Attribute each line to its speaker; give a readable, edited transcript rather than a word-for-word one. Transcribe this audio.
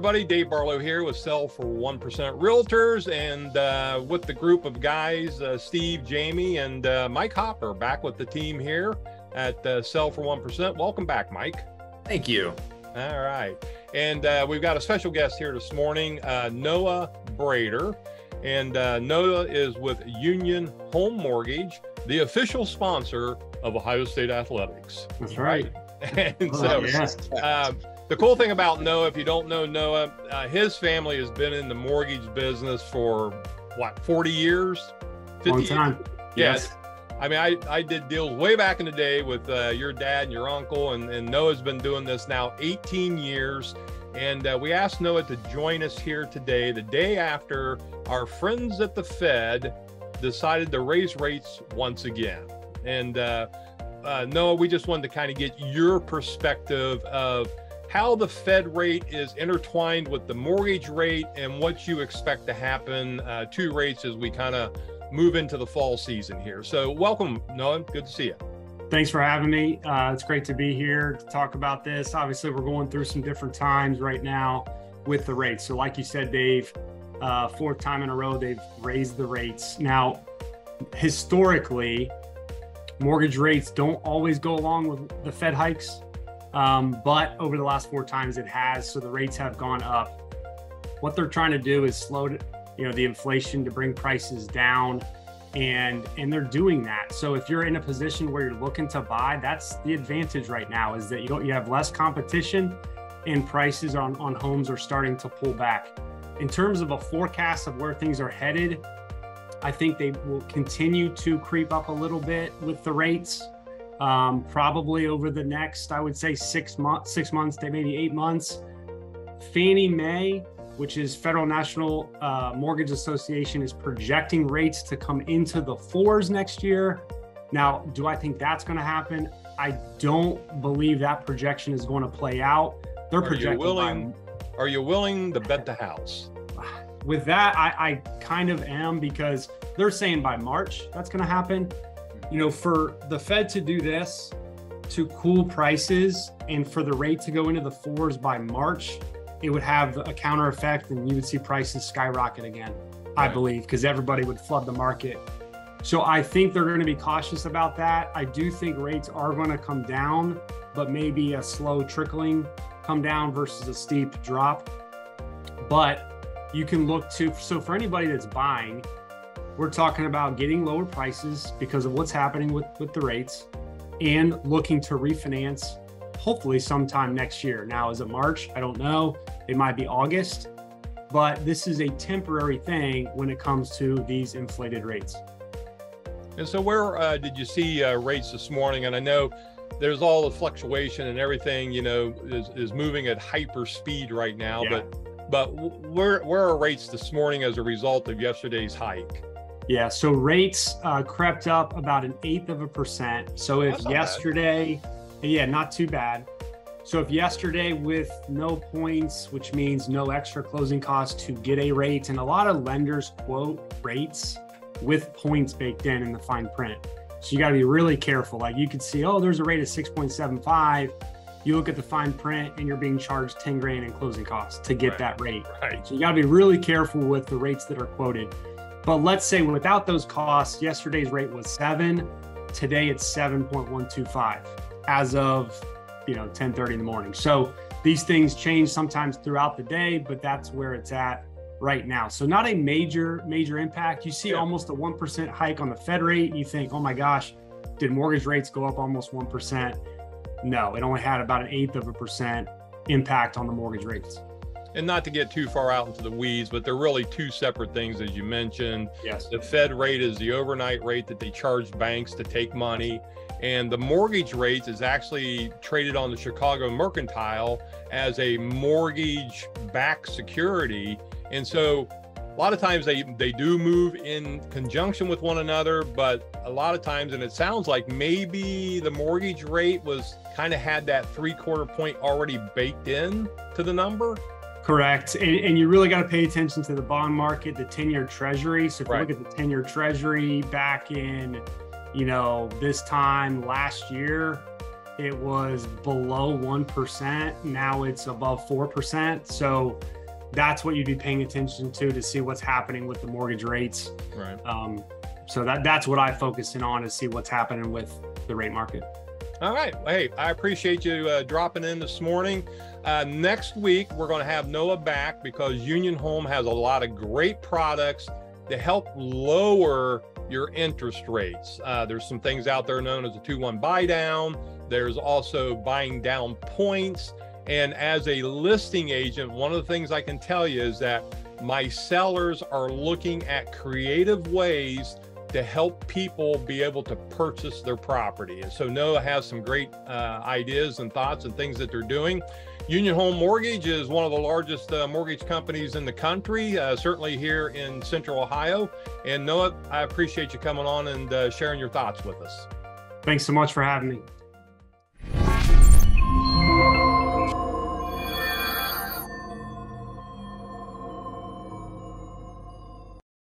Speaker 1: everybody, Dave Barlow here with Sell for 1% Realtors, and with the group of guys, Steve, Jamie, and Mike Hopper, back with the team here at Sell for 1%. Welcome back, Mike.
Speaker 2: Thank you.
Speaker 1: All right. And we've got a special guest here this morning, Noah Brader. And Noah is with Union Home Mortgage, the official sponsor of Ohio State Athletics.
Speaker 3: That's right.
Speaker 1: And so,
Speaker 3: yes.
Speaker 1: The cool thing about Noah, if you don't know Noah, his family has been in the mortgage business for, what, 40 years? 50
Speaker 3: Long time.
Speaker 1: years?
Speaker 3: Yes.
Speaker 1: I mean, I did deals way back in the day with your dad and your uncle, and Noah's been doing this now 18 years. And we asked Noah to join us here today, the day after our friends at the Fed decided to raise rates once again. And Noah, we just wanted to kind of get your perspective of how the Fed rate is intertwined with the mortgage rate and what you expect to happen to rates as we kind of move into the fall season here. So welcome, Noah. Good to see you.
Speaker 3: Thanks for having me. It's great to be here to talk about this. Obviously, we're going through some different times right now with the rates. So like you said, Dave, fourth time in a row, they've raised the rates. Now, historically, mortgage rates don't always go along with the Fed hikes. But over the last 4 times it has, so the rates have gone up. What they're trying to do is slow, the inflation to bring prices down, and they're doing that. So if you're in a position where you're looking to buy, that's the advantage right now, is that you have less competition and prices on homes are starting to pull back. In terms of a forecast of where things are headed, I think they will continue to creep up a little bit with the rates. Probably over the next, I would say 6 months to maybe 8 months. Fannie Mae, which is Federal National Mortgage Association, is projecting rates to come into the 4s next year. Now, do I think that's going to happen? I don't believe that projection is going to play out. They're projecting.
Speaker 1: Are you willing to bet the house?
Speaker 3: With that, I kind of am, because they're saying by March that's going to happen. For the Fed to do this, to cool prices, and for the rate to go into the 4s by March, it would have a counter effect, and you would see prices skyrocket again, I believe, because everybody would flood the market. So I think they're going to be cautious about that. I do think rates are going to come down, but maybe a slow trickling come down versus a steep drop. But you can look to, so for anybody that's buying, we're talking about getting lower prices because of what's happening with the rates, and looking to refinance hopefully sometime next year. Now, is it March? I don't know. It might be August, but this is a temporary thing when it comes to these inflated rates.
Speaker 1: And so where did you see rates this morning? And I know there's all the fluctuation and everything, is moving at hyper speed right now,
Speaker 3: Yeah.
Speaker 1: but where are rates this morning as a result of yesterday's hike?
Speaker 3: Yeah, so rates crept up about 1/8%. So if yesterday, not too bad. So if yesterday with no points, which means no extra closing costs to get a rate, and a lot of lenders quote rates with points baked in the fine print. So you got to be really careful. Like, you could see, oh, there's a rate of 6.75. You look at the fine print and you're being charged 10 grand in closing costs to get that rate.
Speaker 1: Right.
Speaker 3: So you got to be really careful with the rates that are quoted. But let's say without those costs, yesterday's rate was 7. Today it's 7.125 as of 10:30 in the morning. So these things change sometimes throughout the day, but that's where it's at right now. So not a major impact. You see almost a 1% hike on the Fed rate. You think, oh my gosh, did mortgage rates go up almost 1%? No, it only had about 1/8% impact on the mortgage rates.
Speaker 1: And not to get too far out into the weeds, but they're really two separate things, as you mentioned.
Speaker 3: Yes.
Speaker 1: The Fed rate is the overnight rate that they charge banks to take money. And the mortgage rate is actually traded on the Chicago Mercantile as a mortgage-backed security. And so a lot of times they do move in conjunction with one another, but a lot of times, and it sounds like maybe the mortgage rate was kind of had that 3/4 point already baked in to the number.
Speaker 3: Correct. And you really got to pay attention to the bond market, the 10-year treasury. So if you look at the 10-year treasury back in, this time last year, it was below 1%. Now it's above 4%. So that's what you'd be paying attention to see what's happening with the mortgage rates.
Speaker 1: Right.
Speaker 3: So that's what I focus in on, to see what's happening with the rate market.
Speaker 1: All right. Hey, I appreciate you dropping in this morning. Next week, we're going to have Noah back because Union Home has a lot of great products to help lower your interest rates. There's some things out there known as a 2-1 buy down. There's also buying down points. And as a listing agent, one of the things I can tell you is that my sellers are looking at creative ways to help people be able to purchase their property. And so Noah has some great ideas and thoughts and things that they're doing. Union Home Mortgage is one of the largest mortgage companies in the country, certainly here in Central Ohio. And Noah, I appreciate you coming on and sharing your thoughts with us.
Speaker 3: Thanks so much for having me.